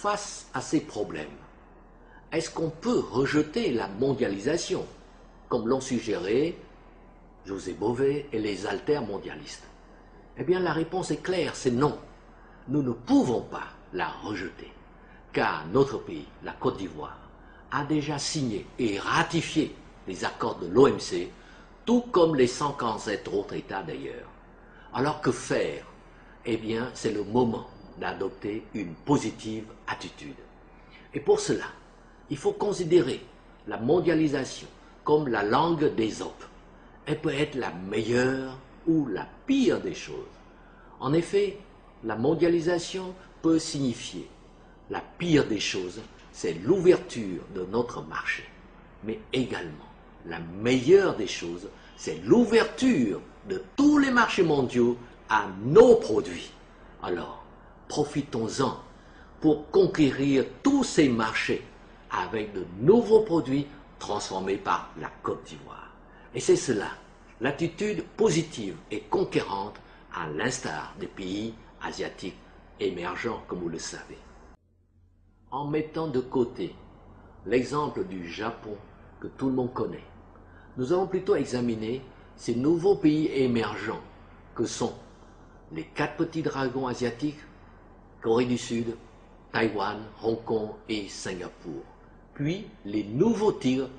face à ces problèmes, est-ce qu'on peut rejeter la mondialisation, comme l'ont suggéré José Bové et les altermondialistes? Eh bien, la réponse est claire, c'est non. Nous ne pouvons pas la rejeter, car notre pays, la Côte d'Ivoire, a déjà signé et ratifié les accords de l'OMC, tout comme les 147 autres États d'ailleurs. Alors que faire? Eh bien, c'est le moment d'adopter une positive attitude. Et pour cela, il faut considérer la mondialisation comme la langue des hommes. Elle peut être la meilleure ou la pire des choses. En effet, la mondialisation peut signifier la pire des choses, c'est l'ouverture de notre marché. Mais également, la meilleure des choses, c'est l'ouverture de tous les marchés mondiaux à nos produits. Alors, profitons-en pour conquérir tous ces marchés avec de nouveaux produits transformés par la Côte d'Ivoire. Et c'est cela, l'attitude positive et conquérante à l'instar des pays asiatiques émergents, comme vous le savez. En mettant de côté l'exemple du Japon que tout le monde connaît, nous allons plutôt examiner ces nouveaux pays émergents que sont les 4 petits dragons asiatiques, Corée du Sud, Taïwan, Hong Kong et Singapour, puis les nouveaux tigres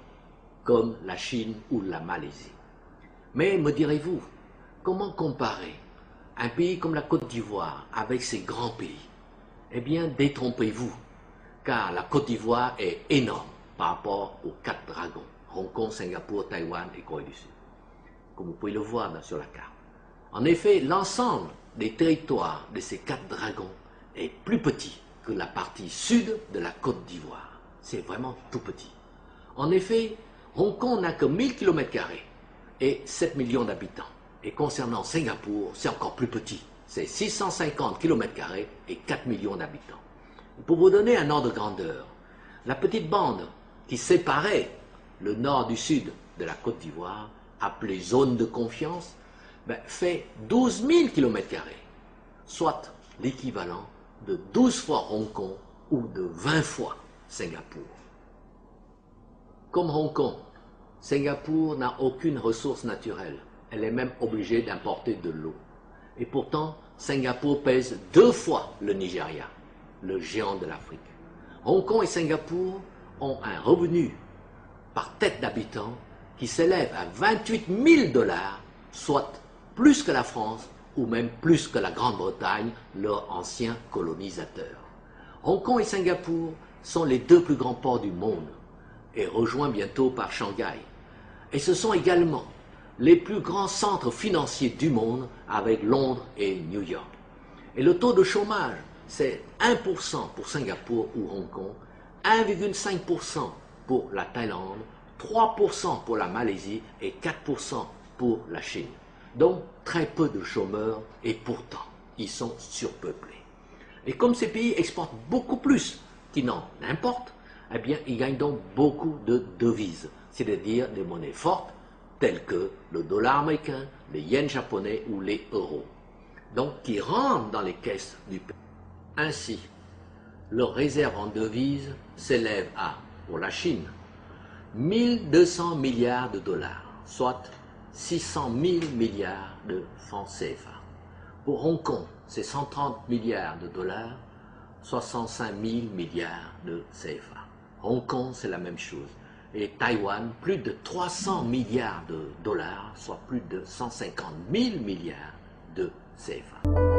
comme la Chine ou la Malaisie. Mais me direz-vous, comment comparer un pays comme la Côte d'Ivoire avec ces grands pays? Eh bien, détrompez-vous, car la Côte d'Ivoire est énorme par rapport aux 4 dragons, Hong Kong, Singapour, Taïwan et Corée du Sud, comme vous pouvez le voir sur la carte. En effet, l'ensemble des territoires de ces 4 dragons est plus petit que la partie sud de la Côte d'Ivoire. C'est vraiment tout petit. En effet, Hong Kong n'a que 1000 km² et 7 millions d'habitants. Et concernant Singapour, c'est encore plus petit. C'est 650 km² et 4 millions d'habitants. Pour vous donner un ordre de grandeur, la petite bande qui séparait le nord du sud de la Côte d'Ivoire, appelée zone de confiance, fait 12 000 km², soit l'équivalent de 12 fois Hong Kong ou de 20 fois Singapour. Comme Hong Kong, Singapour n'a aucune ressource naturelle. Elle est même obligée d'importer de l'eau. Et pourtant, Singapour pèse 2 fois le Nigeria, le géant de l'Afrique. Hong Kong et Singapour ont un revenu par tête d'habitant qui s'élève à 28 000 $, soit plus que la France ou même plus que la Grande-Bretagne, leur ancien colonisateur. Hong Kong et Singapour sont les 2 plus grands ports du monde et rejoints bientôt par Shanghai. Et ce sont également les plus grands centres financiers du monde avec Londres et New York. Et le taux de chômage, c'est 1% pour Singapour ou Hong Kong, 1,5% pour la Thaïlande, 3% pour la Malaisie et 4% pour la Chine. Donc très peu de chômeurs et pourtant ils sont surpeuplés. Et comme ces pays exportent beaucoup plus qu'ils n'en importent, eh bien ils gagnent donc beaucoup de devises, c'est-à-dire des monnaies fortes telles que le dollar américain, les yens japonais ou les euros, donc qui rentrent dans les caisses du pays. Ainsi, leurs réserves en devises s'élèvent à, pour la Chine, 1200 milliards de dollars, soit 600 000 milliards de francs CFA. Pour Hong Kong, c'est 130 milliards de dollars, 65 000 milliards de CFA. Hong Kong, c'est la même chose. Et Taïwan, plus de 300 milliards de dollars, soit plus de 150 000 milliards de CFA.